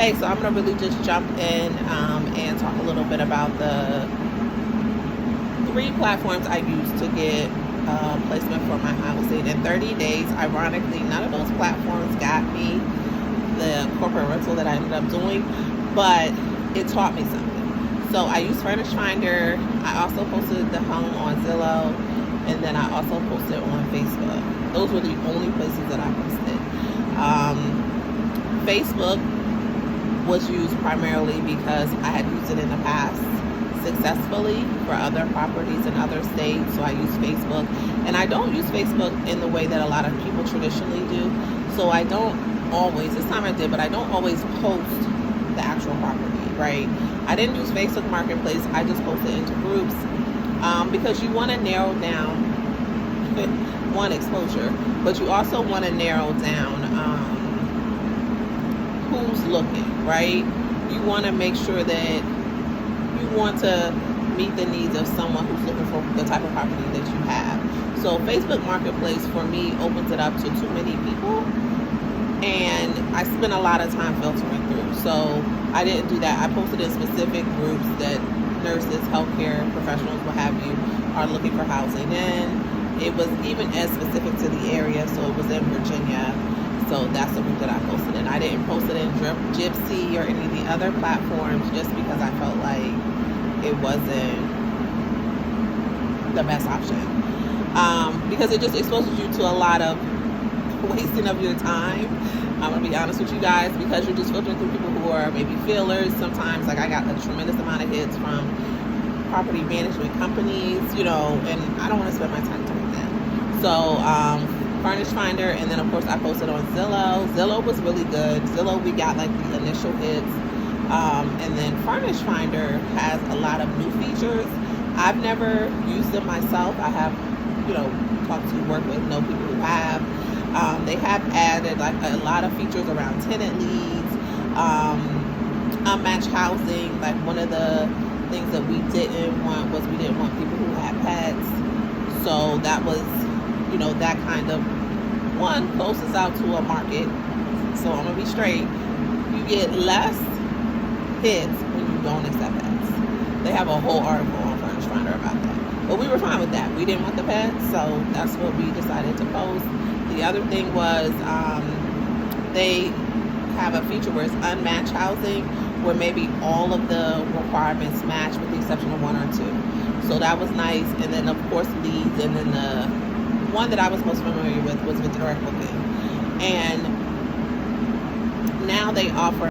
Hey, so I'm going to really just jump in and talk a little bit about the 3 platforms I use to get placement for my housing. In 30 days, ironically, none of those platforms got me the corporate rental that I ended up doing, but it taught me something. So I use Furnish Finder. I also posted the home on Zillow, and then I also posted on Facebook. Those were the only places that I posted. Facebook was used primarily because I had used it in the past successfully for other properties in other states, so I use Facebook. And I don't use Facebook in the way that a lot of people traditionally do, so I don't always, this time I did, but I don't always post the actual property, right? I didn't use Facebook Marketplace, I just posted into groups, because you want to narrow down one, exposure, but you also want to narrow down who's looking, right? You want to make sure that you want to meet the needs of someone who's looking for the type of property that you have. So Facebook Marketplace for me opens it up to too many people, and I spent a lot of time filtering through. So I didn't do that. I posted in specific groups that nurses, healthcare professionals, what have you, are looking for housing in. It was even as specific to the area, so it was in Virginia. So that's the group that I posted in. I didn't post it in Gypsy or any of the other platforms just because I felt like it wasn't the best option. Because it just exposes you to a lot of wasting of your time. I'm gonna be honest with you guys, because you're just filtering through people who are maybe feelers. Sometimes, like, I got a tremendous amount of hits from property management companies, you know, and I don't want to spend my time doing that. So Furnish Finder, and then of course I posted on Zillow. Zillow was really good. Zillow, we got like the initial hits, and then Furnish Finder has a lot of new features. I've never used them myself. I have, you know, talked to, work with, know people who have. They have added like a lot of features around tenant leads, unmatched housing. Like, one of the things that we didn't want was we didn't want people who had pets. So that was, you know, that kind of one closes out to a market. So I'm gonna be straight. You get less hits when you don't accept pets. They have a whole article on Furnish Finder about that. But we were fine with that. We didn't want the pets, so that's what we decided to post. The other thing was they have a feature where it's unmatched housing, where maybe all of the requirements match with the exception of 1 or 2. So that was nice. And then of course leads, and then the one that I was most familiar with was with direct booking. And now they offer